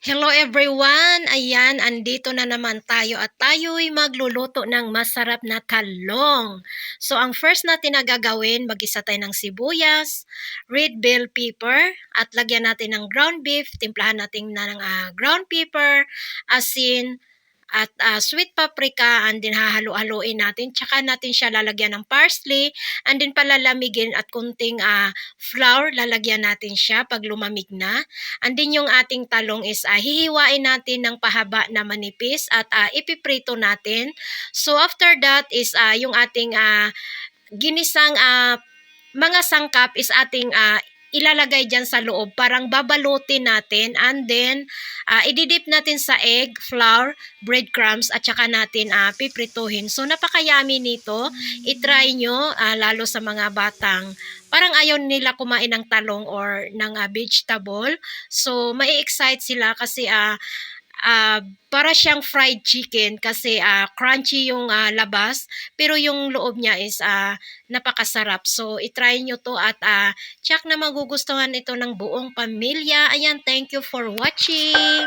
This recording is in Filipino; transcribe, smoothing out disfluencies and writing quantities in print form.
Hello everyone! Ayan, andito na naman tayo at tayo'y magluluto ng masarap na talong. So, ang first natin na gagawin, mag-isa tayo ng sibuyas, red bell pepper, at lagyan natin ng ground beef, timplahan natin na ng ground pepper, asin, at sweet paprika, and then hahalo-haloin natin. Tsaka natin siya lalagyan ng parsley, and then palalamigin at kunting flour, lalagyan natin siya pag lumamig na. And then yung ating talong is hihiwain natin ng pahaba na manipis at ipiprito natin. So after that is yung ating ginisang mga sangkap is ating ilalagay dyan sa loob. Parang babalutin natin and then ididip natin sa egg, flour, breadcrumbs at saka natin piprituhin. So napakayami nito. I-try nyo lalo sa mga batang parang ayaw nila kumain ng talong or ng vegetable. So mai-excite sila kasi para siyang fried chicken kasi crunchy yung labas pero yung loob niya is napakasarap. So i-try nyo to at check na magugustuhan ito ng buong pamilya. Ayan, thank you for watching.